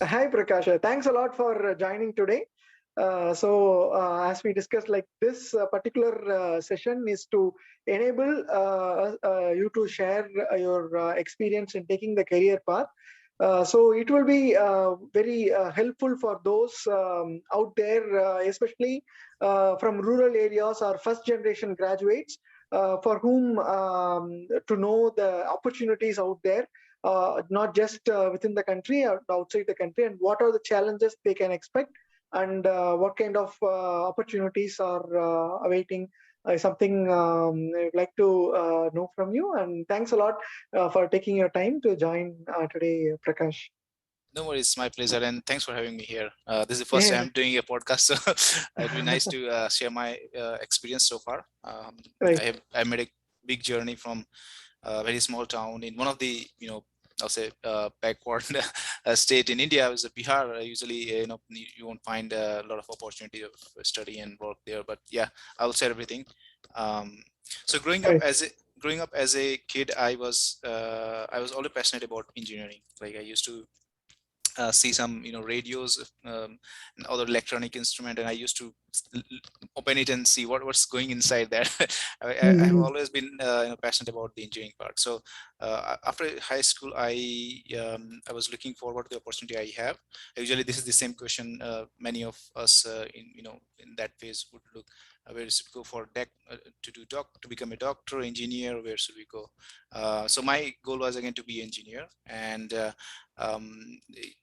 Hi, Prakash. Thanks a lot for joining today. As we discussed, like this particular session is to enable you to share your experience in taking the career path. So it will be very helpful for those out there, especially from rural areas or first generation graduates, for whom to know the opportunities out there, not just within the country or outside the country, and what are the challenges they can expect, and what kind of opportunities are awaiting. Something I'd like to know from you. And thanks a lot for taking your time to join today, Prakash. No worries, it's my pleasure, and thanks for having me here. This is the first time Yeah, I'm doing a podcast, so it'd be nice to share my experience so far. right. I made a big journey from a very small town in one of the I'll say backward state in India. I was Bihar. Usually, you won't find a lot of opportunity of study and work there. But yeah, I'll share everything. Um, so Right. growing up as a kid, I was always passionate about engineering. Like I used to see some radios and other electronic instrument, and I used to open it and see what's going inside there. I have Mhm. always been passionate about the engineering part. So after high school, I was looking forward to the opportunity I have. Usually this is the same question many of us in that phase would look. Where should we go for to become a doctor, engineer? Where should we go? So my goal was again to be engineer, and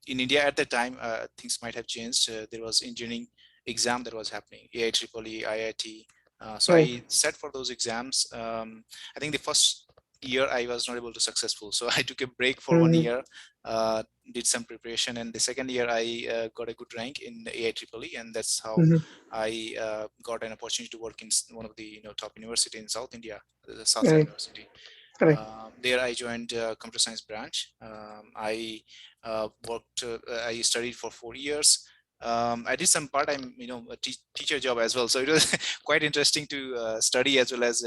in India at that time, things might have changed. There was engineering exam that was happening, AIEEE, IIT. So Right. I set for those exams. I think the first year I was not able to successful, so I took a break for one Mhm. year, did some preparation, and the second year I got a good rank in the AIEEE, and that's how Mhm. I got an opportunity to work in one of the top university in South India, the Southside Right. University. Right. There I joined computer science branch. I studied for 4 years. I did some part-time, a teacher job as well. So it was quite interesting to study as well as,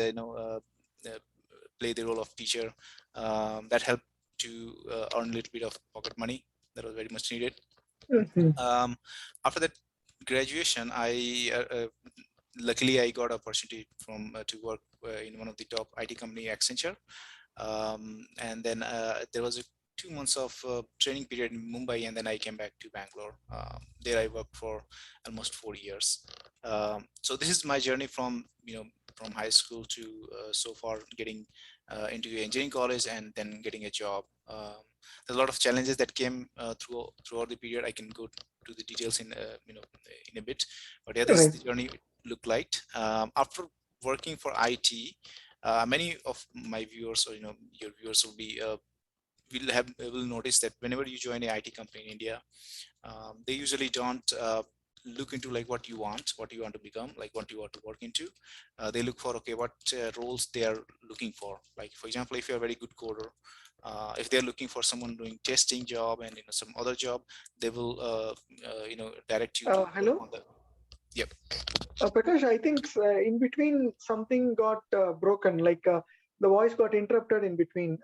play the role of teacher. That helped to earn a little bit of pocket money. That was very much needed. Mhm. Um, After that graduation, luckily I got opportunity from to work in one of the top IT company, Accenture. And then there was a 2 months of training period in Mumbai, and then I came back to Bangalore. There I worked for almost 4 years. So this is my journey from high school to so far getting into engineering college and then getting a job. There's a lot of challenges that came throughout the period. I can go to the details in a bit, but yeah, this is Right. the journey it looked like. After working for IT, many of my viewers, or your viewers, will notice that whenever you join a IT company in India, they usually don't look into like what you want to become, like what you want to work into. They look for, okay, what roles they are looking for. Like for example, if you're a very good coder, if they're looking for someone doing testing job and some other job, they will direct you to work Hello, on the. Yep. Prakash. I think in between something got broken. Like the voice got interrupted in between.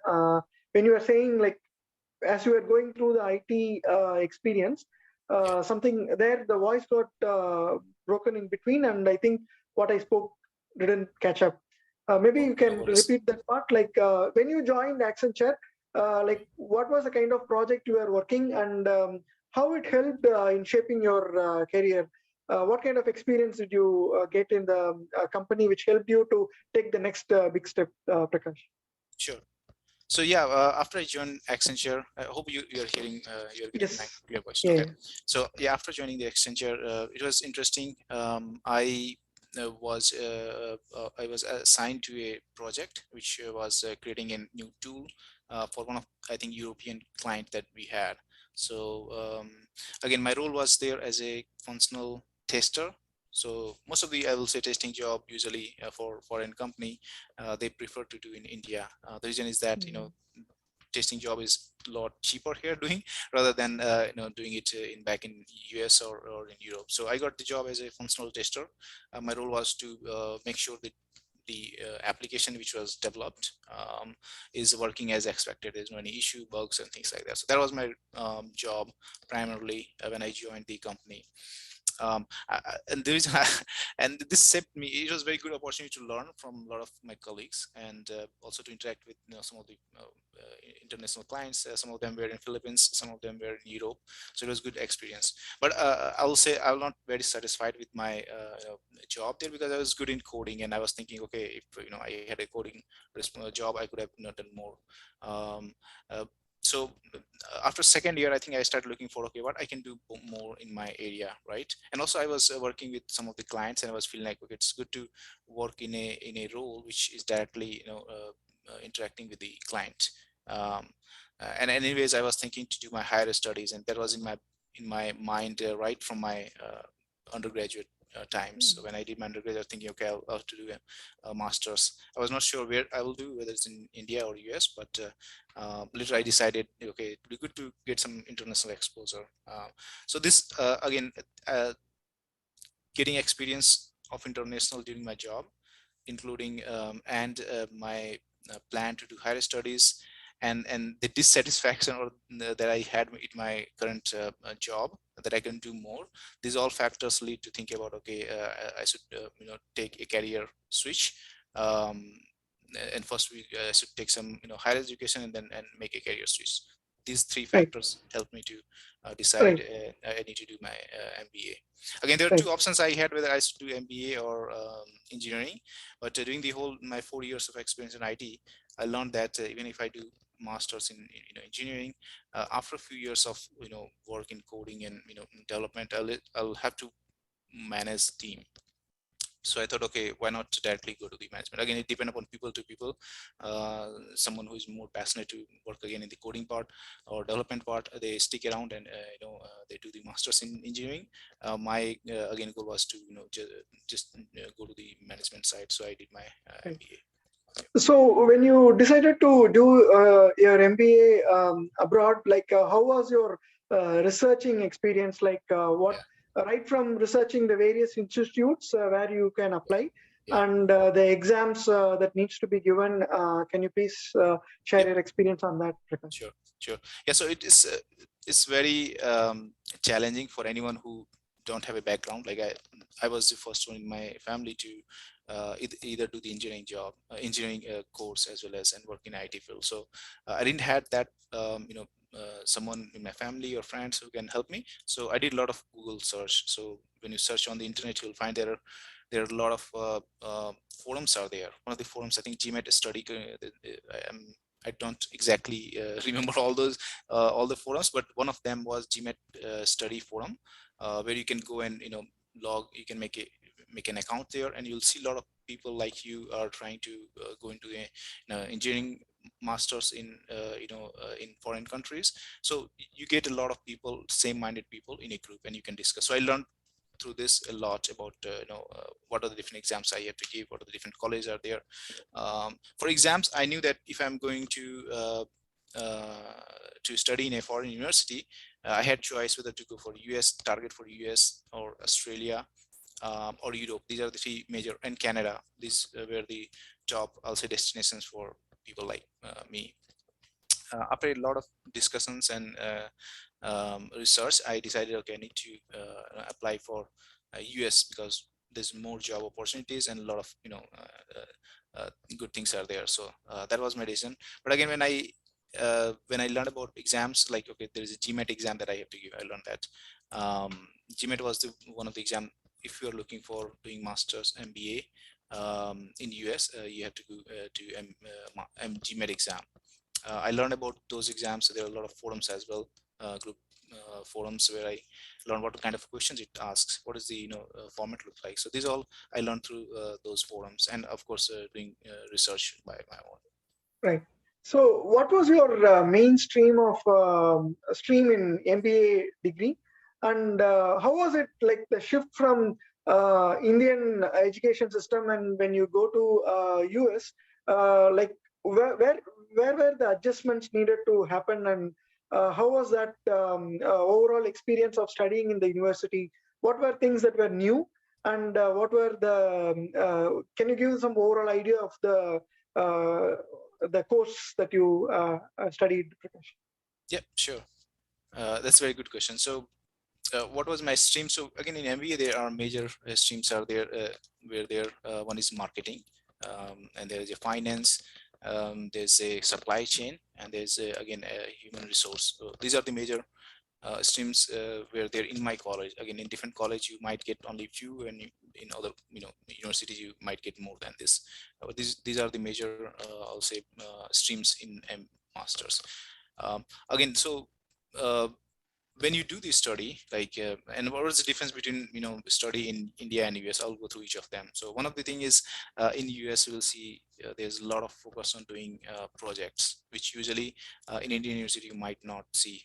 When you were saying, like, as you were going through the IT experience, Yeah. something there, the voice got broken in between, and I think what I spoke didn't catch up. Maybe Oh, you no can worries. repeat that part. Like when you joined Accenture, like what was the kind of project you were working, and how it helped in shaping your career. What kind of experience did you get in the company which helped you to take the next big step, Prakash? Sure. So yeah, after I joined Accenture, I hope you're getting my Yes. clear voice. Okay. Yeah. So yeah, after joining the Accenture, it was interesting. I was assigned to a project which was creating a new tool for one of, I think, European client that we had. So again, my role was there as a functional tester. So most of the, I will say, testing job usually for foreign company, they prefer to do in India. The reason is that Mm. testing job is a lot cheaper here doing rather than doing it in back in US or in Europe. So I got the job as a functional tester. My role was to make sure that the application which was developed is working as expected. There's no any issue, bugs, and things like that. So that was my job primarily when I joined the company. And the reason and this shaped me, it was a very good opportunity to learn from a lot of my colleagues, and also to interact with some of the international clients. Some of them were in Philippines, some of them were in Europe, so it was good experience. But I will say I was not very satisfied with my job there, because I was good in coding, and I was thinking, okay, if I had a coding job, I could have done more. So after second year, I think I started looking for, okay, what I can do more in my area, right? And also I was working with some of the clients, and I was feeling like, okay, it's good to work in a role which is directly interacting with the client. And anyways, I was thinking to do my higher studies, and that was in my mind right from my undergraduate times. So when I did my undergraduate, I was thinking, okay, I'll have to do a master's. I was not sure where I will do, whether it's in India or US, but later I decided, okay, it would be good to get some international exposure. So this again, getting experience of international during my job, including and my plan to do higher studies, and the dissatisfaction that I had in my current job, that I can do more. These all factors lead to think about, okay, I should take a career switch, and first we should take some higher education, and then make a career switch. These three Right. factors helped me to decide I need to do my MBA. Again, there are two options I had, whether I should do MBA or engineering. But during the whole my 4 years of experience in IT, I learned that even if I do masters in engineering, after a few years of work in coding and development, I'll have to manage team. So I thought, okay, why not directly go to the management? Again, it depends upon people to people. Someone who is more passionate to work again in the coding part or development part, they stick around and they do the masters in engineering. My again goal was to just go to the management side. So I did my MBA. So when you decided to do your MBA abroad, like how was your researching experience? Like what, right from researching the various institutes where you can apply, and the exams that needs to be given. Can you please share your experience on that, Prakash? Sure. Yeah, so it's very challenging for anyone who don't have a background. Like I was the first one in my family to either do the engineering course as well as and work in IT field. So I didn't have that someone in my family or friends who can help me. So I did a lot of Google search. So when you search on the internet, you'll find there are a lot of forums are there. One of the forums, I think Gmat study. I don't exactly remember all the forums, but one of them was Gmat study forum, where you can go and you can make an account there, and you'll see a lot of people like you are trying to go into a engineering masters in in foreign countries. So you get a lot of people, same-minded people in a group, and you can discuss. So I learned through this a lot about what are the different exams I have to give, what are the different colleges are there. For exams, I knew that if I'm going to study in a foreign university, I had choice whether to go for US, target for US or Australia, or Europe. These are the three major, and Canada. These were the top, I'll say, destinations for people like me. After a lot of discussions and research, I decided, okay, I need to apply for US, because there's more job opportunities and a lot of good things are there. So that was my decision. But again, when I learned about exams, like, okay, there is a Gmat exam that I have to give. I learned that Gmat was one of the exam. If you are looking for doing masters MBA in US, you have to go to Gmat exam. I learned about those exams. So there are a lot of forums as well, group forums, where I learned what kind of questions it asks, what is the format look like. So these all I learned through those forums, and of course doing research by my own. Right. So what was your main stream in MBA degree, and how was it like the shift from Indian education system, and when you go to US, like where were the adjustments needed to happen, and how was that overall experience of studying in the university? What were things that were new, and what were the can you give some overall idea of the course that you studied, Prakash? Yeah, sure. That's a very good question. So what was my stream? So again, in MBA, there are major streams are there where there one is marketing, and there is a finance, there's a supply chain, and there's again a human resource. So these are the major streams where they're in my college. Again, in different college you might get only few, and in other universities you might get more than this. These are the major I'll say streams in masters. Again, so uh, when you do this study, like and what is the difference between study in India and US? I'll go through each of them. So one of the thing is in US you will see there's a lot of focus on doing projects, which usually in Indian university you might not see.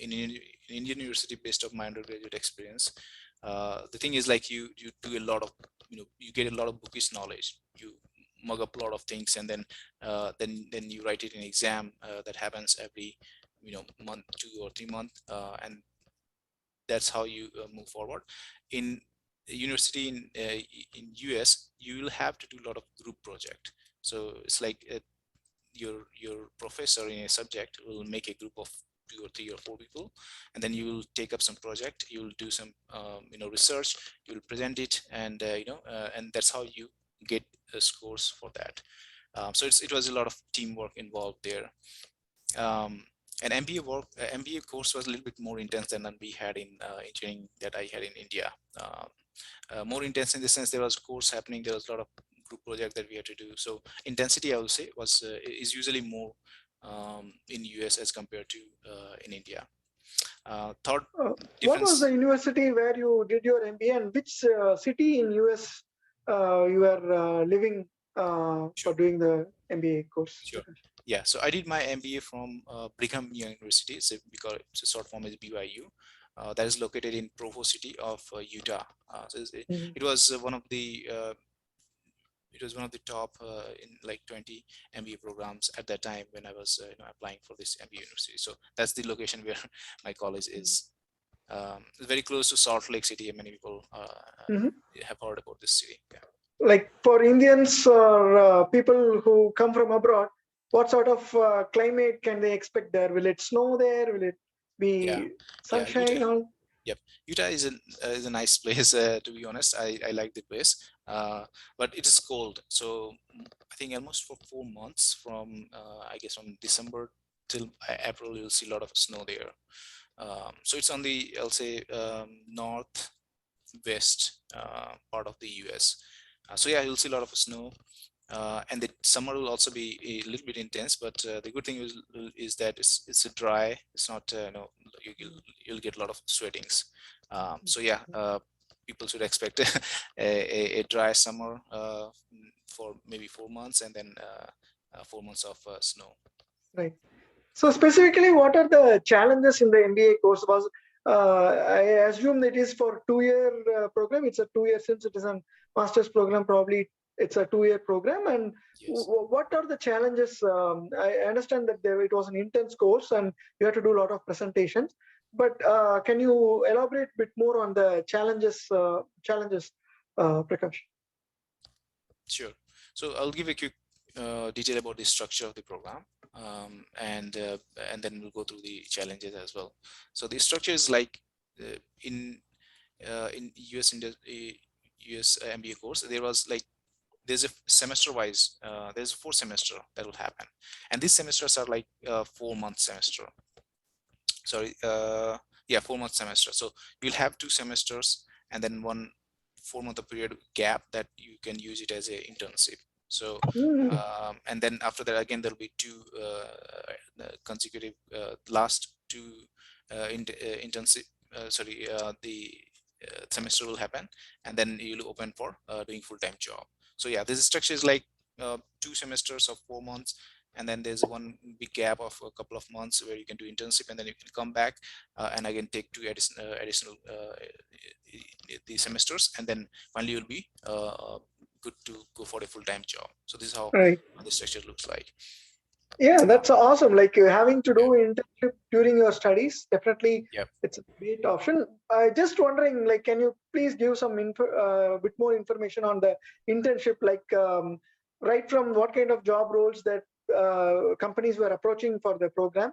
In Indian university, based on my undergraduate experience, the thing is like you do a lot of you get a lot of bookish knowledge. You mug up a lot of things, and then you write it in exam that happens every month, 2 or 3 month, and that's how you move forward. In university in US, you will have to do a lot of group project. So it's like your professor in a subject will make a group of 2 or 3 or 4 people, and then you will take up some project, you will do some research, you will present it, and and that's how you get scores for that. So it was a lot of teamwork involved there. And MBA course was a little bit more intense than we had in engineering that I had in India. More intense in the sense there was course happening, there was a lot of group project that we had to do. So intensity, I would say, was is usually more in US as compared to in India. Third What was difference. the university where you did your MBA, and which city in US you are living for Sure, doing the MBA course? sure. Yeah, so I did my MBA from Brigham Young University. So because it's a short form is BYU. That is located in Provo City of Utah. So Mhm. it was one of the top in like 20 MBA programs at that time when I was applying for this MBA university. So that's the location where my college is. It's very close to Salt Lake City, and many people Mhm. have heard about this city. Yeah. Like for Indians or people who come from abroad, what sort of climate can they expect there? Will it snow there? Will it Yeah, be yeah. Utah. sunshine? All? Yep, Utah is a nice place. To be honest, I like the place, but it is cold. So I think almost for 4 months, from I guess from December till April, you'll see a lot of snow there. So it's on the, I'll say, northwest part of the US. So yeah, you'll see a lot of snow. And the summer will also be a little bit intense, but the good thing is that it's a dry. It's not you'll get a lot of sweatings. So yeah, people should expect a dry summer for maybe 4 months, and then 4 months of snow. Right. So specifically, what are the challenges in the MBA course? Was I assume it is for 2 year program. It's a 2 year, since it is a master's program. Probably it's a 2 year program. And Yes. what are the challenges? I understand that it was an intense course and you had to do a lot of presentations. But can you elaborate a bit more on the challenges? Prakash. Sure. So I'll give a quick detail about the structure of the program, and then we'll go through the challenges as well. So the structure is like in US US MBA course, there's a semester wise. There's 4 semester that will happen, and these semesters are like 4 month semester. Sorry, yeah, 4 month semester. So you'll have 2 semesters and then one 4 month period gap that you can use it as a internship. So Mhm. and then after that again there'll be two consecutive last two internship the semester will happen, and then you'll open for doing full-time job. So yeah, this structure is like 2 semesters of 4 months, and then there's one big gap of a couple of months where you can do internship, and then you can come back and again take two additional the semesters, and then finally you'll be good to go for a full-time job. So this is how Right. the structure looks like. Yeah, that's awesome. Like having to do internship during your studies, definitely Yeah. it's a great option. I just wondering, like, can you please give some bit more information on the internship, like right from what kind of job roles that companies were approaching for the program,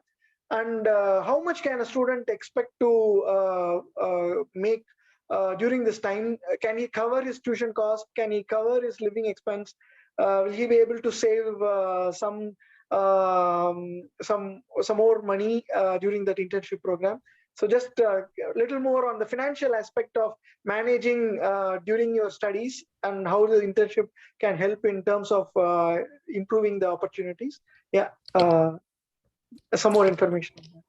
and how much can a student expect to make during this time? Can he cover his tuition cost? Can he cover his living expense? Will he be able to save some more money during that internship program? So just a little more on the financial aspect of managing during your studies and how the internship can help in terms of improving the opportunities. Yeah, some more information on that.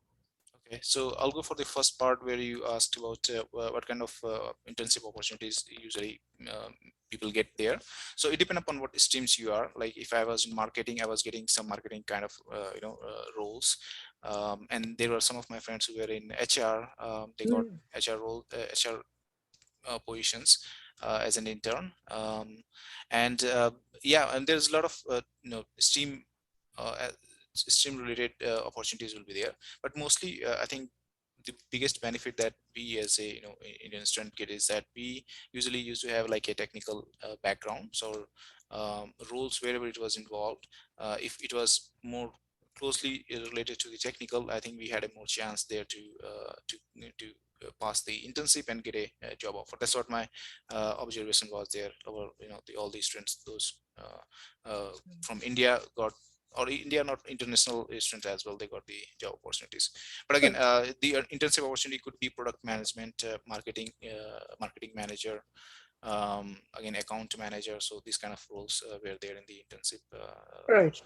Okay, so I'll go for the first part where you asked about what kind of internship opportunities usually people get there. So it depends upon what streams you are. Like if I was in marketing, I was getting some marketing kind of roles, and there were some of my friends who were in HR. They got Mm, HR role, HR positions as an intern, and yeah, and there's a lot of stream. Stream related opportunities will be there, but mostly I think the biggest benefit that we as a Indian student get is that we usually used to have like a technical background. So roles wherever it was involved, if it was more closely related to the technical, I think we had a more chance there to pass the internship and get a job offer. That's what my observation was there. Over all these students, those from India got, or India, not international students as well, they got the job opportunities. But again, right. the internship opportunity could be product management, marketing manager, again account manager. So these kind of roles were there in the internship Right. opportunity.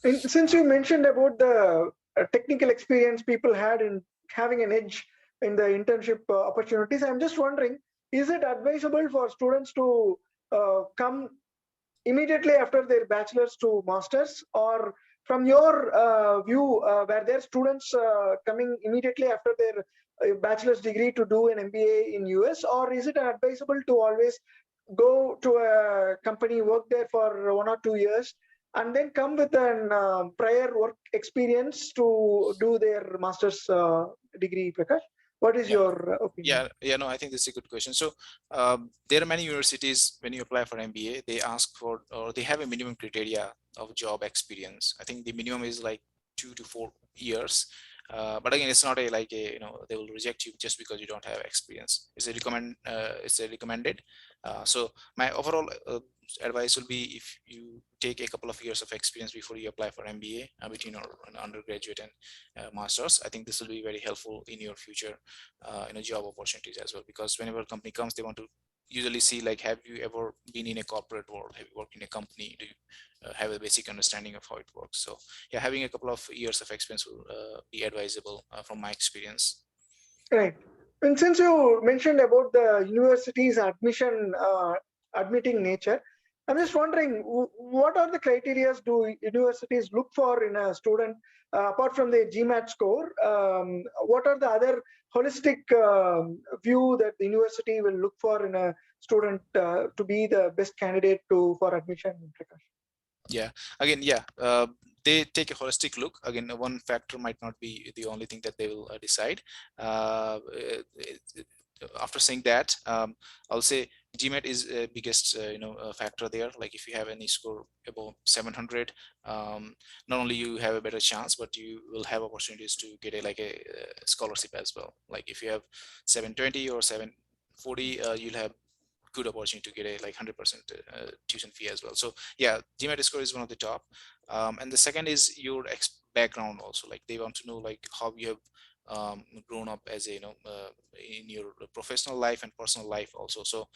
Yeah. And since you mentioned about the technical experience people had in having an edge in the internship opportunities, I'm just wondering, is it advisable for students to come immediately after their bachelor's to masters, or from your view, were there students coming immediately after their bachelor's degree to do an MBA in US, or is it advisable to always go to a company, work there for 1 or 2 years, and then come with an prior work experience to do their master's degree, Prakash? What is Yeah. your opinion? Yeah, no, I think this is a good question. So there are many universities, when you apply for MBA, they ask for, or they have a minimum criteria of job experience. I think the minimum is like 2 to 4 years. But again, it's not a like a they will reject you just because you don't have experience. It's a recommended. So my overall advice will be, if you take a couple of years of experience before you apply for MBA, between an undergraduate and masters, I think this will be very helpful in your future job opportunities as well. Because whenever a company comes, they want to usually see, like, have you ever been in a corporate world? Have you worked in a company? Do you have a basic understanding of how it works? So yeah, having a couple of years of experience will be advisable from my experience. Right. And since you mentioned about the university's admitting nature, I'm just wondering, what are the criteria do universities look for in a student, apart from the Gmat score? What are the other holistic view that the university will look for in a student to be the best candidate for admission, Prakash? Yeah, again, yeah, they take a holistic look. Again, one factor might not be the only thing that they will decide. After saying that, I'll say GMAT is biggest factor there. Like if you have any score above 700, not only you have a better chance, but you will have opportunities to get a scholarship as well. Like if you have 720 or 740, you'll have good opportunity to get a like 100% tuition fee as well. So yeah, GMAT score is one of the top. And the second is your background also. Like they want to know like how you have grown up as a in your professional life and personal life also. So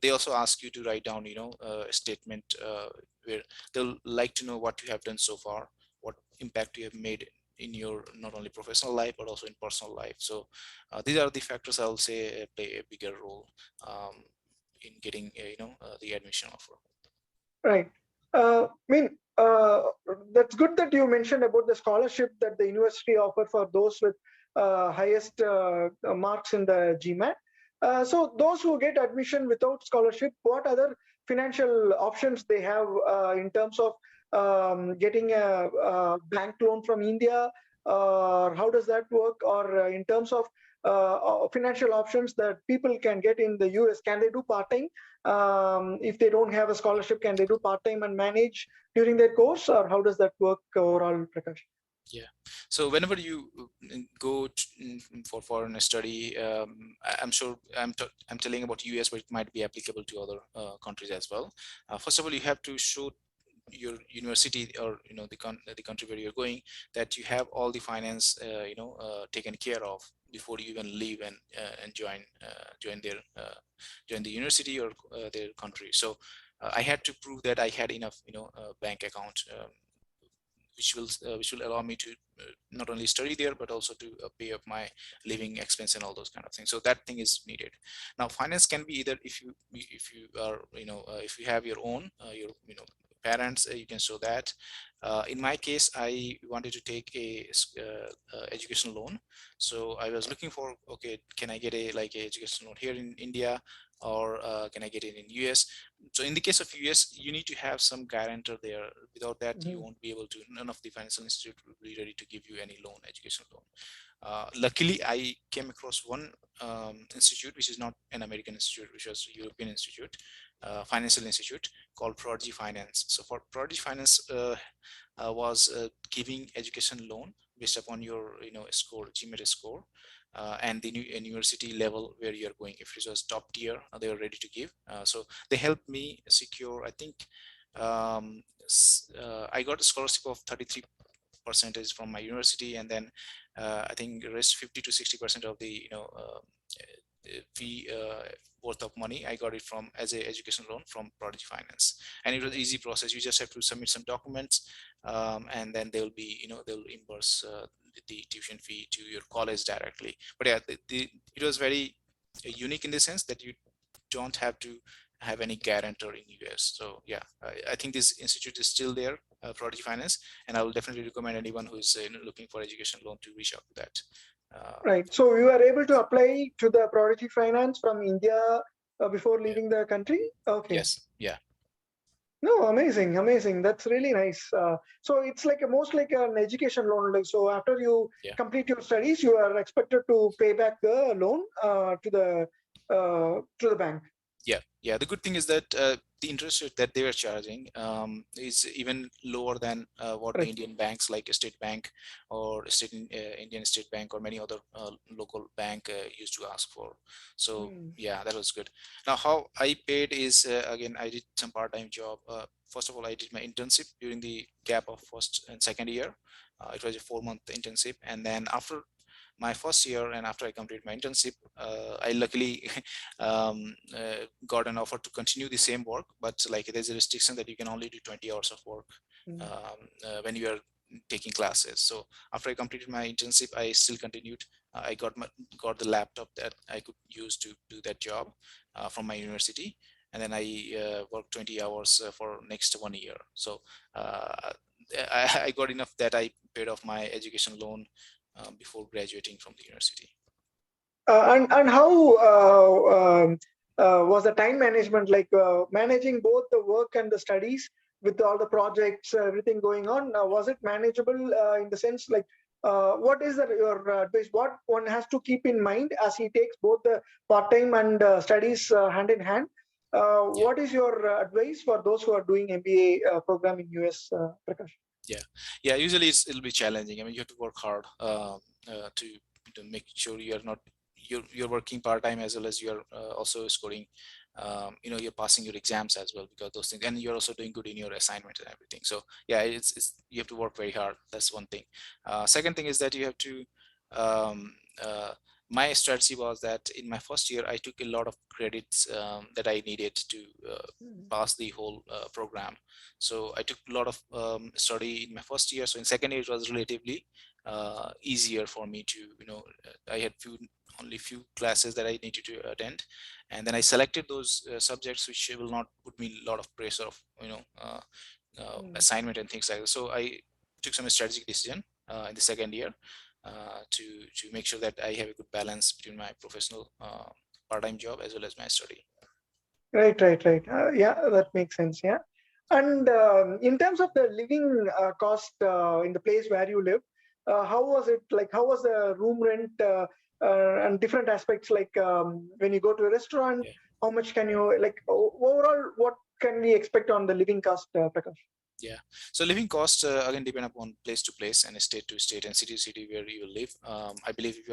they also ask you to write down a statement where they'll like to know what you have done so far, what impact you have made in your not only professional life but also in personal life. So these are the factors I'll say play a bigger role in getting the admission offer. Right. I mean, that's good that you mentioned about the scholarship that the university offer for those with highest marks in the GMAT. So those who get admission without scholarship, what other financial options they have in terms of getting a bank loan from India, or how does that work? Or in terms of financial options that people can get in the US, can they do part-time? If they don't have a scholarship, can they do part-time and manage during their course, or how does that work overall, Prakash? Yeah. So whenever you go for foreign study, I'm sure I'm telling about US, but it might be applicable to other countries as well. First of all, you have to show your university, or the country where you're going, that you have all the finance taken care of before you even leave and join the university or their country. So I had to prove that I had enough bank account, which will allow me to not only study there, but also to pay up my living expense and all those kind of things. So that thing is needed. Now finance can be either, if you are if you have your own your parents, you can show that. In my case, I wanted to take a education loan. So I was looking for, okay, can I get a education loan here in India, or can I get it in US? So in the case of US, you need to have some guarantor there. Without that, you won't be able to, none of the financial institute will be ready to give you any loan, education loan. Luckily, I came across one institute, which is not an American institute, which was a European institute, financial institute called Prodigy Finance. So for Prodigy Finance was giving education loan based upon your score, Gmat score, and the university level where you're going. If it was top tier, they were ready to give. So they helped me secure, I think, I got a scholarship of 33% from my university, and then I think the rest 50 to 60% of the fee worth of money, I got it from as a education loan from Prodigy Finance. And it was an easy process. You just have to submit some documents, and then they'll be they'll reimburse the tuition fee to your college directly. But yeah, it was very unique in the sense that you don't have to have any guarantor in US. So yeah, I think this institute is still there, Prodigy Finance, and I will definitely recommend anyone who is looking for education loan to reach out to that. Right. So you are able to apply to the Prodigy Finance from India before Yeah. leaving the country? Okay. Yes. Yeah. No, amazing, amazing. That's really nice. So it's like most like an education loan. Like, so after you complete your studies, you are expected to pay back the loan to the bank. Yeah. The good thing is that the interest rate that they were charging is even lower than what the Indian banks like State Bank or Indian State Bank or many other local bank used to ask for. So yeah, that was good. Now how I paid is again, I did some part-time job. First of all, I did my internship during the gap of first and second year. It was a 4-month internship, and then after my first year and after I completed my internship, I luckily got an offer to continue the same work, but like there's a restriction that you can only do 20 hours of work when you are taking classes. So after I completed my internship, I still continued. I got the laptop that I could use to do that job from my university, and then I worked 20 hours for next 1 year. So I got enough that I paid off my education loan before graduating from the university. And how was the time management, like managing both the work and the studies with all the projects, everything going on? Was it manageable in the sense like what is your advice? What one has to keep in mind as he takes both the part-time and studies hand in hand? What is your advice for those who are doing MBA program in US, Prakash? Yeah. Usually it'll be challenging. I mean, you have to work hard to make sure you are not you're working part-time as well as you're also scoring. You're passing your exams as well, because those things, and you're also doing good in your assignment and everything. So yeah, it's you have to work very hard. That's one thing. Second thing is that you have to um, my strategy was that in my first year I took a lot of credits that I needed to pass the whole program. So I took a lot of study in my first year. So in second year it was relatively easier for me to I had only few classes that I needed to attend, and then I selected those subjects which will not put me a lot of pressure of assignment and things like that. So I took some strategic decision in the second year to make sure that I have a good balance between my professional part-time job as well as my study. Right. Yeah, that makes sense. Yeah. And in terms of the living cost in the place where you live, how was it? Like, how was the room rent and different aspects? Like, when you go to a restaurant, Yeah. how much can you like overall? What can we expect on the living cost, Prakash? Yeah. So living costs again depend upon place to place and state to state and city to city where you live. I believe if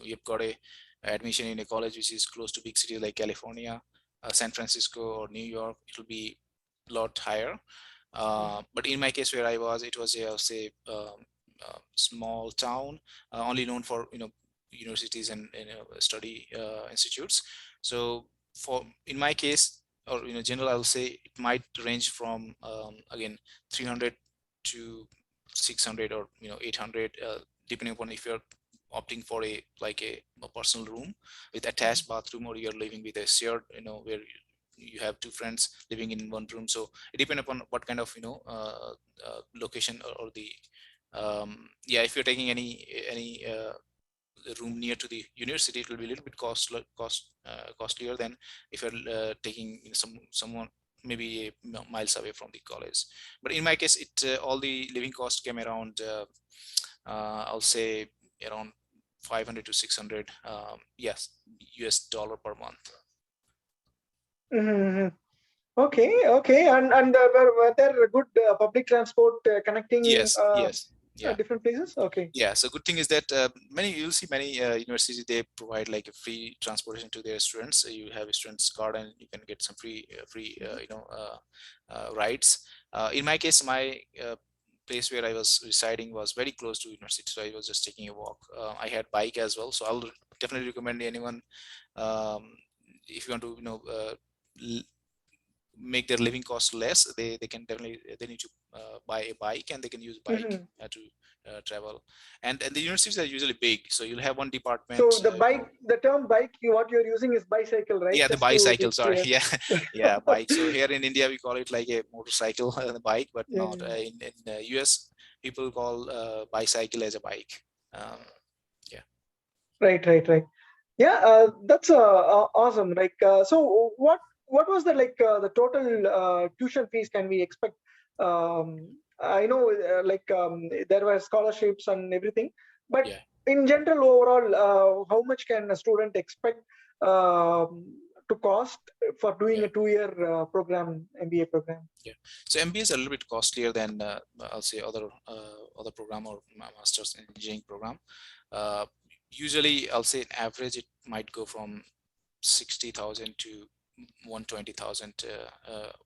you've got a admission in a college which is close to big cities like California, San Francisco, or New York, it will be a lot higher. But in my case, where I was, it was a, I'll say, small town, only known for universities and study institutes. So for in my case, or general, I will say it might range from again 300 to 600 or 800, depending upon if you're opting for a personal room with attached bathroom, or you're living with a shared, where you have two friends living in one room. So it depends upon what kind of location, or the yeah, if you're taking any room near to the university, it will be a little bit costlier than if you're taking someone maybe miles away from the college. But in my case, it all the living costs came around I'll say around 500 to 600 yes, US dollar per month. Mm-hmm. Okay, and were there good public transport connecting Yes, yeah. different places? Okay. Yeah, so good thing is that you'll see many universities, they provide like a free transportation to their students. So you have a student's card and you can get some free rides. In my case, my place where I was residing was very close to university, so I was just taking a walk. I had bike as well, so I'll definitely recommend anyone, um, if you want to make their living cost less, they can definitely, they need to buy a bike, and they can use bike Mm-hmm. to travel. And the universities are usually big, so you'll have one department. So the term bike, what you're using is bicycle, right? Yeah, the Just to bicycle, be sorry. clear. Yeah. Yeah, bike. So here in India we call it like a motorcycle, the bike, but Yeah, not in the US people call bicycle as a bike. um, yeah. right. Yeah, that's awesome. Like, so what was the total tuition fees can we expect? I know there were scholarships and everything, but Yeah. in general, overall, how much can a student expect to cost for doing Yeah. a 2-year program, MBA program? Yeah. So MBA is a little bit costlier than I'll say other program or master's in engineering program. Uh, Usually, I'll say in average it might go from 60,000 to 120,000,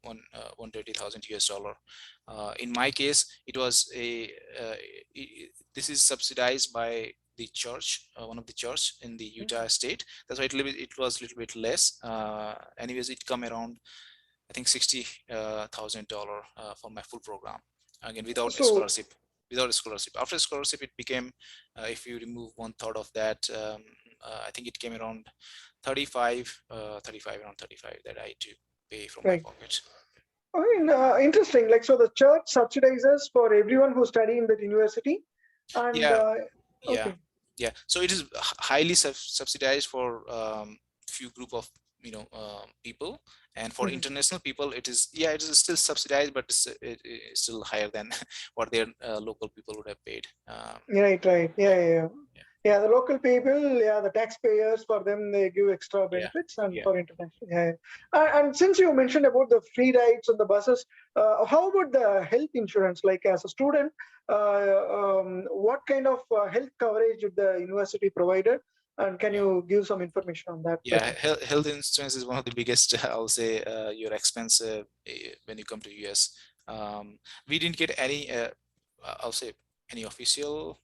130,000 US dollar. In my case, it was this is subsidized by the church, one of the church in the Utah state. That's why it was a little bit less. Anyways, it come around, I think $60,000 for my full program. Again, without a So scholarship. Without a scholarship. After scholarship, it became, if you remove 1/3 of that, I think it came around 35, around 35 that I had to pay from my right. pocket. I mean, interesting. Like, so the church subsidizes for everyone who study in that university, and Yeah, yeah, okay. yeah. So it is highly subsidized for few group of people, and for Mhm. international people, it is, yeah, it is still subsidized, but it's still higher than what their local people would have paid. Right. Yeah, Yeah. yeah, Yeah, the local people, yeah, the taxpayers, for them, they give extra yeah, benefits, and yeah. for international, yeah. And since you mentioned about the free rides on the buses, how about the health insurance? Like, as a student, what kind of health coverage did the university provided? And can Yeah. you give some information on that, Yeah, Prakash? health insurance is one of the biggest, I'll say, your expense when you come to US. We didn't get any, I'll say, any official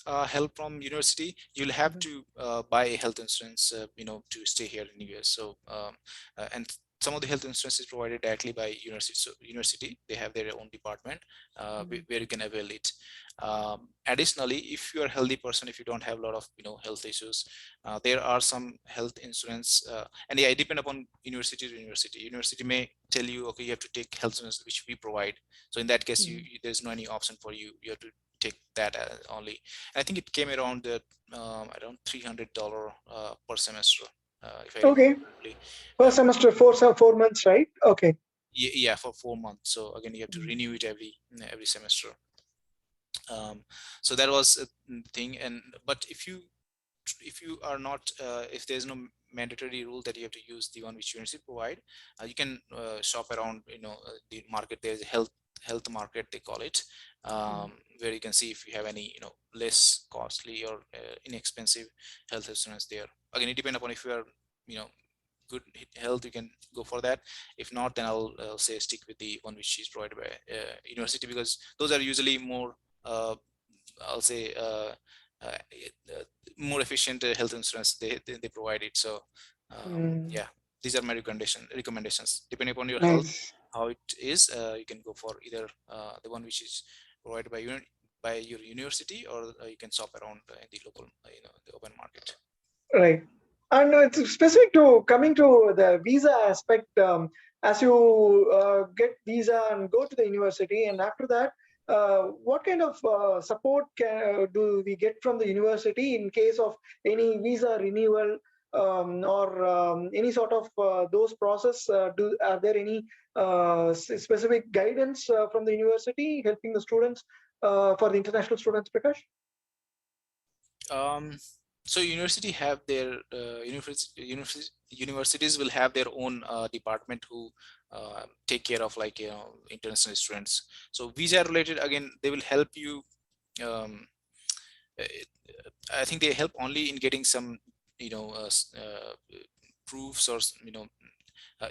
help from university. You'll have Mhm. to buy a health insurance, to stay here in US. So, and some of the health insurance is provided directly by university. So university, they have their own department where you can avail it. Additionally, if you're a healthy person, if you don't have a lot of health issues, there are some health insurance, and yeah, it depends upon university to university. University may tell you, okay, you have to take health insurance, which we provide. So in that case, Mhm. there's no any option for you. You have to take that only. And I think it came around around $300 per semester, if I remember Okay, correctly. per semester, 4 months, right? Okay. Yeah, for 4 months. So again, you have to renew it every semester. So that was a thing. And but if you are not, if there's no mandatory rule that you have to use the one which university provide, you can shop around, the market. There's a health market, they call it, where you can see if you have any, less costly or inexpensive health insurance there. Again, it depends upon if you are, good health, you can go for that. If not, then I'll say stick with the one which is provided by university, because those are usually more, I'll say, uh, more efficient health insurance they provide it. So yeah, these are my recommendations. Depending upon your health, Nice. how it is, you can go for either the one which is provided by your university, or you can shop around in the local, the open market. Right. And it's specific to coming to the visa aspect. As you get visa and go to the university, and after that, what kind of support do we get from the university in case of any visa renewal, or any sort of those process? Are there any specific guidance from the university helping the students, for the international students, Prakash? So university have their universities will have their own department who take care of, like, international students. So visa related, again, they will help you. um, uh, I think they help only in getting some, proofs, or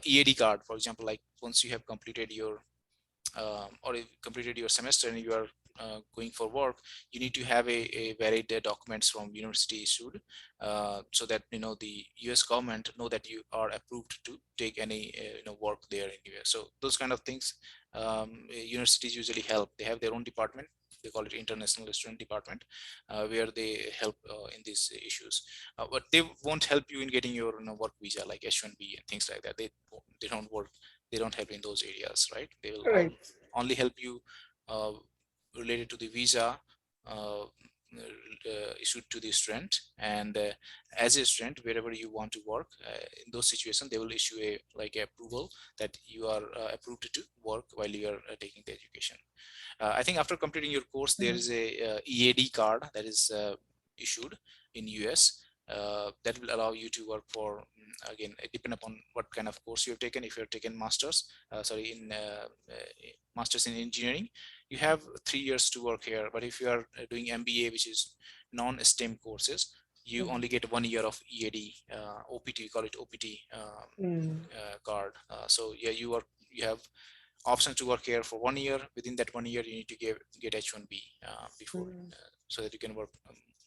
EAD card, for example. Like once you have completed your or you completed your semester and you are going for work, you need to have a valid documents from university issued, so that the US government know that you are approved to take any work there in US. So those kind of things, universities usually help. They have their own department. They call it international student department, where they help in these issues. But they won't help you in getting your work visa, like H1B and things like that. They don't work. They don't help in those areas, right? They will Right. only help you uh, related to the visa issued to the student. And as a student, wherever you want to work, in those situations, they will issue a approval that you are approved to work while you are taking the education. I think after completing your course, there is a EAD card that is issued in US, that will allow you to work for, again, it depend upon what kind of course you've taken. If you've taken masters in engineering, you have 3 years to work here. But if you are doing MBA, which is non-STEM courses, you only get 1 year of EAD, OPT, we call it OPT card. So yeah, you have option to work here for 1 year. Within that 1 year, you need to get H1B before, so that you can work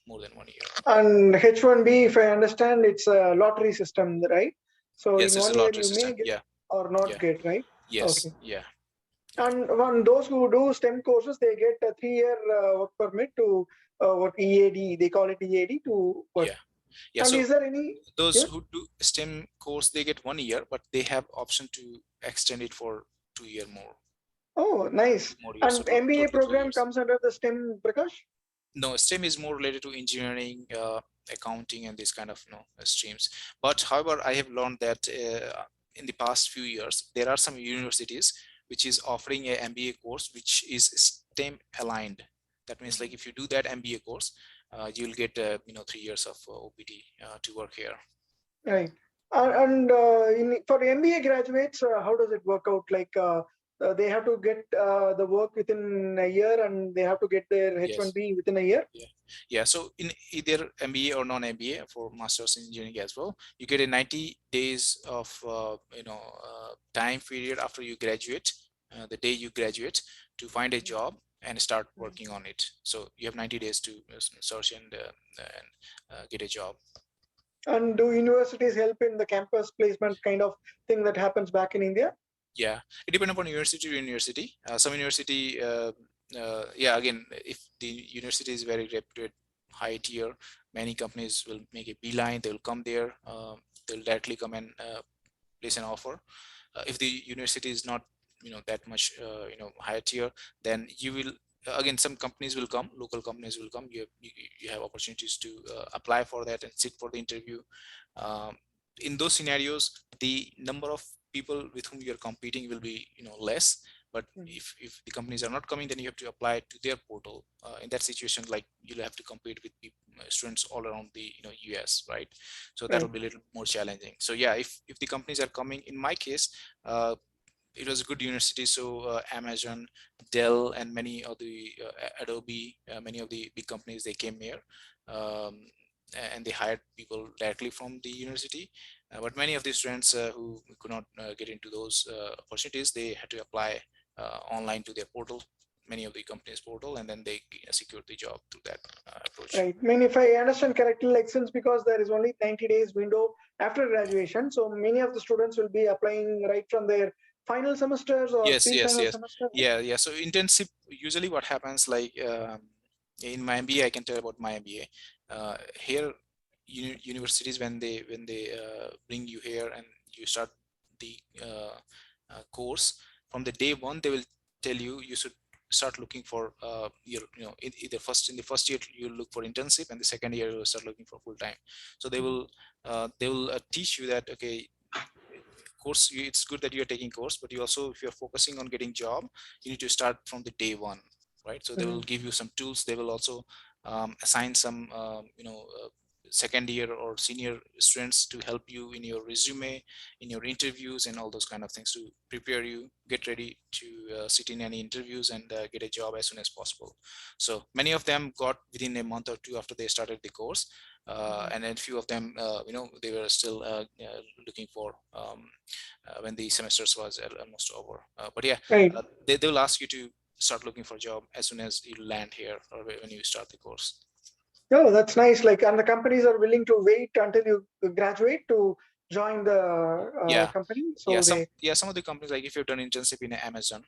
more than 1 year. And H1B, if I understand, it's a lottery system, right? So Yes, in it's a 1 year lottery you system. may get Yeah, or not yeah, get, right? yes, Okay. yeah. And on those who do STEM courses, they get a 3-year work permit to work EAD. They call it EAD to work. Yeah. And So is there any? those Yeah. who do STEM course, they get 1 year, but they have option to extend it for 2 year more. Oh, nice. 2 more years, so And MBA totally 3 program years. comes under the STEM, Prakash? No, STEM is more related to engineering, accounting, and these kind of streams. But however, I have learned that in the past few years, there are some universities which is offering a MBA course which is STEM aligned. That means, like, if you do that MBA course, you'll get 3 years of OPT to work here. Right. And for MBA graduates, how does it work out? Like they have to get the work within a year, and they have to get their Yes. H1B within a year? Yeah. So in either MBA or non-MBA, for Masters in Engineering as well, you get a 90 days of time period after you graduate, the day you graduate, to find a job and start working on it. So you have 90 days to search and get a job. And do universities help in the campus placement kind of thing that happens back in India? Yeah, it depends upon university to university. Some university, yeah, again, if the university is very reputed, high tier, many companies will make a beeline. They will come there. They'll directly come and place an offer. If the university is not, that much, higher tier, then you will, again, some companies will come, local companies will come. You have opportunities to apply for that and sit for the interview. In those scenarios, the number of people with whom you're competing will be less. But if the companies are not coming, then you have to apply to their portal. In that situation, like you'll have to compete with students all around the US, right? So that'll be a little more challenging. So yeah, if the companies are coming, in my case, it was a good university. So Amazon, Dell, and many of the Adobe, many of the big companies, they came here. And they hired people directly from the university. But many of the students who could not get into those opportunities, they had to apply online to their portal, many of the companies' portal, and then they secured the job through that approach. Right. I mean, if I understand correctly, like since because there is only 90 days window after graduation, so many of the students will be applying right from their final semesters or Yes, yes, pre-final yes. semester. Yeah. So internship, usually what happens, like in my MBA, I can tell about my MBA. Here, universities, when they bring you here and you start the course, from the day one, they will tell you should start looking for your either in the first year you look for internship, and the second year you start looking for full time. So they will teach you that, okay, course, it's good that you're taking course, but you also, if you're focusing on getting job, you need to start from the day one, right? So they will give you some tools. They will also assign some second year or senior students to help you in your resume, in your interviews, and all those kind of things, to prepare you, get ready to sit in any interviews and get a job as soon as possible. So many of them got within a month or two after they started the course. And then a few of them, they were still looking for when the semesters was almost over. But yeah, Right. they will ask you to start looking for a job as soon as you land here or when you start the course. Oh, that's nice. Like, and the companies are willing to wait until you graduate to join the Yeah. company. Yeah, So they. some of the companies, like if you've done internship in Amazon,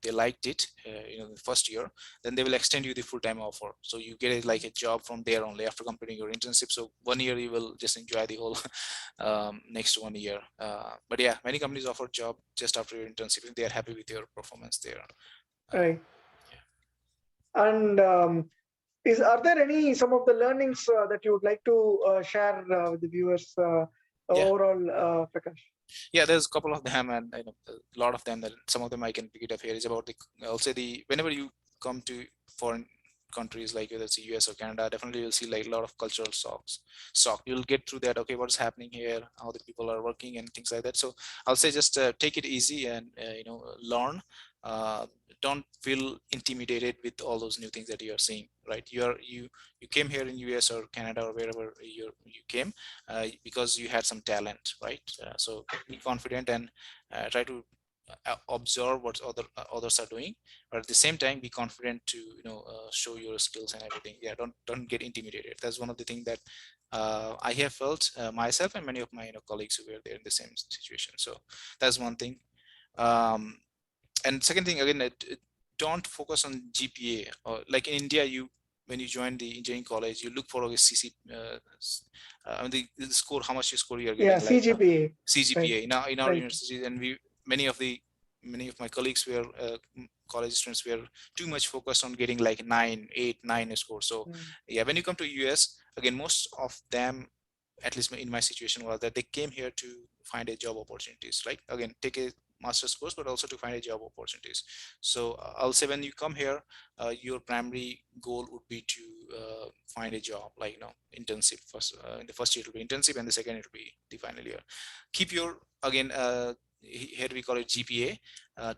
they liked it, the first year, then they will extend you the full-time offer. So you get like a job from there only after completing your internship. So 1 year you will just enjoy the whole next 1 year. But yeah, many companies offer job just after your internship if they are happy with your performance there. Right. Yeah. And are there any some of the learnings that you would like to share with the viewers Yeah. overall, Prakash? Yeah, there's a couple of them, and a lot of them, that some of them I can pick it up here, is about I'll say whenever you come to foreign countries, like whether it's US or Canada, definitely you'll see like a lot of cultural shock. You'll get through that, okay, what's happening here, how the people are working and things like that. So I'll say just take it easy and learn. uh, don't feel intimidated with all those new things that you are seeing, right? You came here in US or Canada or wherever you came because you had some talent, right? So be confident and try to observe what others are doing, but at the same time be confident to show your skills and everything. Yeah, don't get intimidated. That's one of the things that I have felt myself and many of my colleagues who were there in the same situation. So that's one thing. And second thing, again, don't focus on GPA. Or like in India, when you join the engineering college, you look for a CC, the score, how much you score you are Yeah, getting, like CGPA. Right. CGPA in our Right. universities. And many of my colleagues were college students were too much focused on getting like 9 score. So yeah, when you come to US, again, most of them, at least in my situation, was that they came here to find a job opportunities, like again, take a master's course, but also to find a job opportunities. So I'll say when you come here, your primary goal would be to find a job, like internship first. In the first year it will be internship, and the second it will be the final year. Keep your, again, here we call it GPA,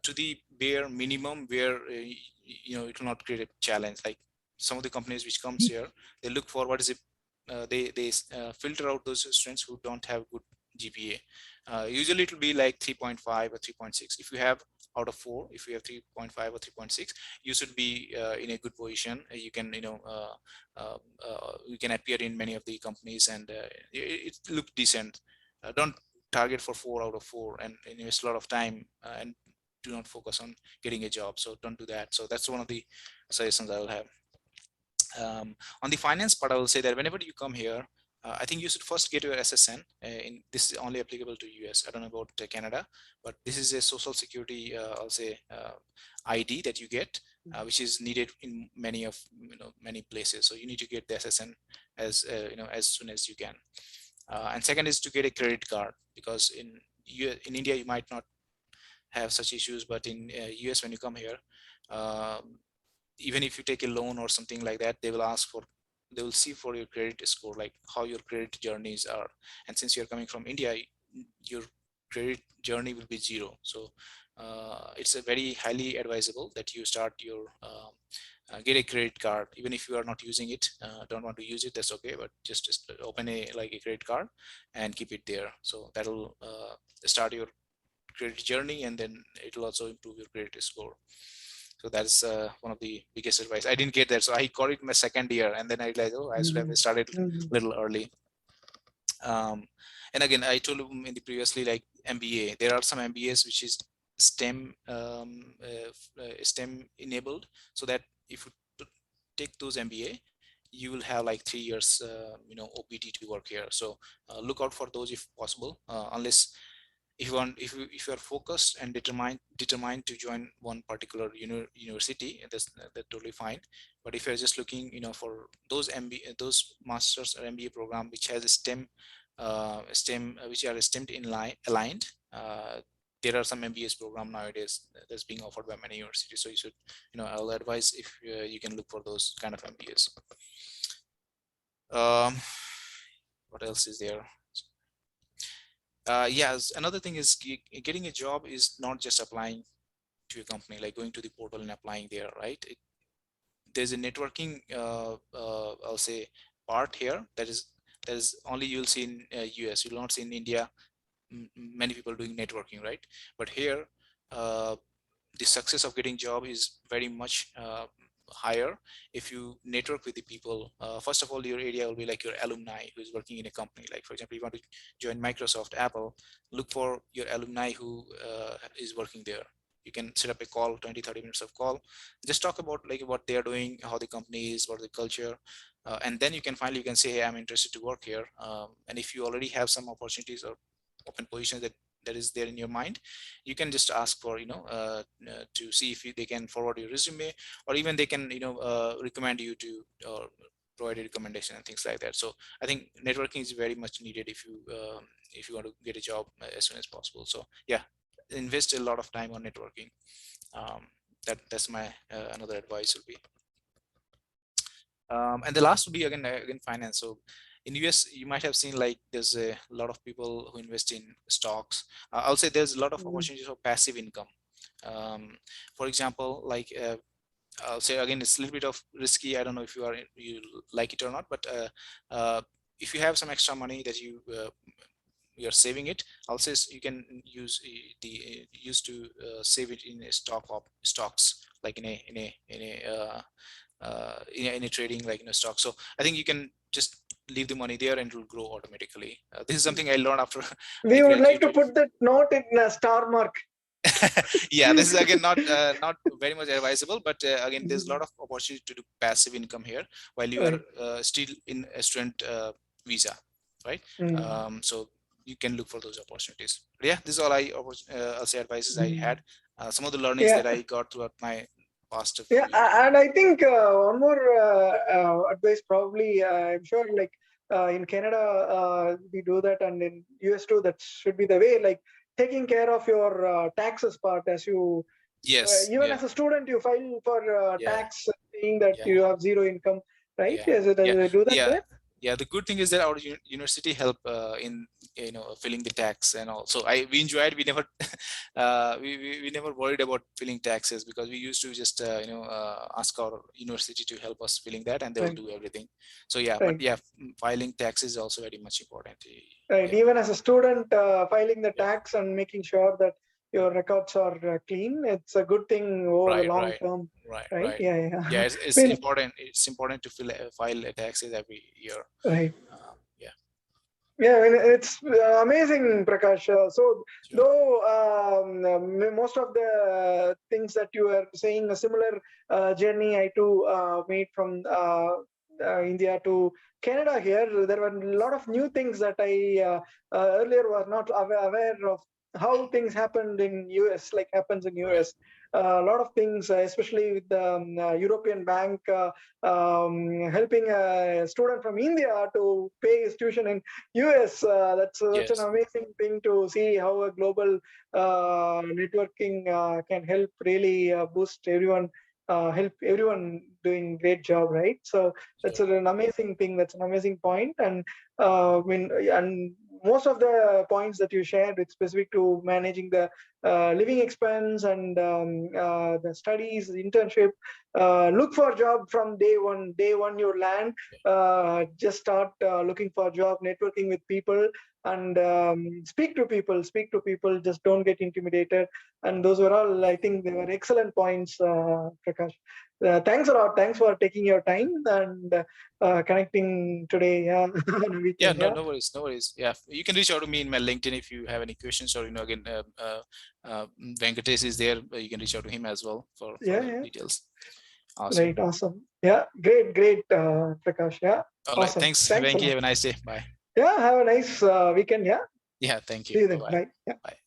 to the bare minimum, where it will not create a challenge. Like some of the companies which comes here, they look for what is it, they filter out those students who don't have good GPA. Usually it will be like 3.5 or 3.6. If you have out of 4, if you have 3.5 or 3.6, you should be in a good position. You can you can appear in many of the companies, and it look decent. Don't target for 4 out of 4 and invest a lot of time and do not focus on getting a job. So don't do that. So that's one of the suggestions I will have. On the finance part, I will say that whenever you come here, I think you should first get your SSN. This is only applicable to US. I don't know about Canada, but this is a social security, I'll say, ID that you get, which is needed in many places. So you need to get the SSN as soon as you can. And second is to get a credit card, because in in India you might not have such issues, but in US when you come here, even if you take a loan or something like that, they will see for your credit score, like how your credit journeys are. And since you're coming from India, your credit journey will be zero. So it's a very highly advisable that you start your get a credit card, even if you are not using it, don't want to use it, that's okay, but just open a credit card and keep it there. So that'll start your credit journey, and then it will also improve your credit score. So that's one of the biggest advice. I didn't get that, so I got it in my second year, and then I realized, oh, I should have started a little early. And again, I told you in the previously, like MBA, there are some MBAs which is STEM STEM enabled, so that if you take those MBA, you will have like 3 years OPT to work here. So look out for those if possible, unless if you are focused and determined to join one particular university, that's totally fine. But if you're just looking for those those masters or MBA program which has a STEM which are STEM aligned, there are some MBAs program nowadays that's being offered by many universities. So you should, I'll advise if you can look for those kind of MBAs. What else is there? Yes, another thing is getting a job is not just applying to a company, like going to the portal and applying there, right? There's a networking, I'll say, part here that is only you'll see in US. You'll not see in India many people doing networking, right? But here, the success of getting job is very much higher if you network with the people. First of all, your area will be like your alumni who's working in a company. Like, for example, you want to join Microsoft, Apple, look for your alumni who is working there. You can set up a call, 20-30 minutes of call, just talk about like what they are doing, how the company is, what the culture, and then you can say, hey, I'm interested to work here. And if you already have some opportunities or open positions that is there in your mind, you can just ask for to see if they can forward your resume, or even they can recommend you to, or provide a recommendation and things like that. So I think networking is very much needed if you want to get a job as soon as possible. So yeah, invest a lot of time on networking. That's my another advice would be. And the last would be again finance. So in US, you might have seen like there's a lot of people who invest in stocks. I'll say there's a lot of opportunities for passive income. For example, like I'll say again, it's a little bit of risky. I don't know if you like it or not, but if you have some extra money that you're saving it, I'll say you can use to save it in a stocks, like in a trading, like in a stock. So I think you can just leave the money there and it will grow automatically. This is something I learned after we would like to put that note in a star mark. Yeah, this is again not very much advisable, but again, there's a lot of opportunity to do passive income here while you are still in a student visa, right? So you can look for those opportunities. But yeah, this is all I'll say advices I had. Some of the learnings that I got throughout my past. And I think one more advice, probably, I'm sure, like in Canada, we do that, and in US too, that should be the way, like taking care of your taxes part, as you, even as a student, you file for tax, saying that you have zero income, right? Is it, do that there? Yeah, the good thing is that our university help in filling the tax and all. So we enjoyed. We never we never worried about filling taxes, because we used to just ask our university to help us filling that, and they will do everything. So yeah, but yeah, filing taxes is also very much important. Right, even as a student, filing the tax and making sure that your records are clean, it's a good thing over the long term. Right. Yeah, it's important. It's important to file taxes every year. Right. Yeah, it's amazing, Prakash. So, though most of the things that you are saying, a similar journey I too made from India to Canada here, there were a lot of new things that I earlier was not aware of how things happened in US, like happens in US. A lot of things, especially with the European bank helping a student from India to pay his tuition in US. That's such an Yes. amazing thing to see how a global networking can help really boost everyone, help everyone doing great job, right? So that's Sure. an amazing thing. That's an amazing point, and I mean, and most of the points that you shared with specific to managing the living expense and the studies, the internship, look for a job from day one. Day one you land, just start looking for a job, networking with people, and speak to people. Speak to people. Just don't get intimidated. And those were all, I think, they were excellent points, Prakash. Thanks a lot. Thanks for taking your time and connecting today. Yeah, on a Yeah, weekend. no, Yeah. no worries, no worries. Yeah, you can reach out to me in my LinkedIn if you have any questions, or again, Venkatesh is there. You can reach out to him as well for Yeah, further yeah. details. Awesome. Right. Awesome. Yeah. Great. Great, Prakash. Yeah. All right. Awesome. Thanks, Thanks a Venki. lot. Have a nice day. Bye. Yeah. Have a nice weekend. Yeah. Yeah. Thank you. See you Bye then. bye. Bye. Yeah. Bye.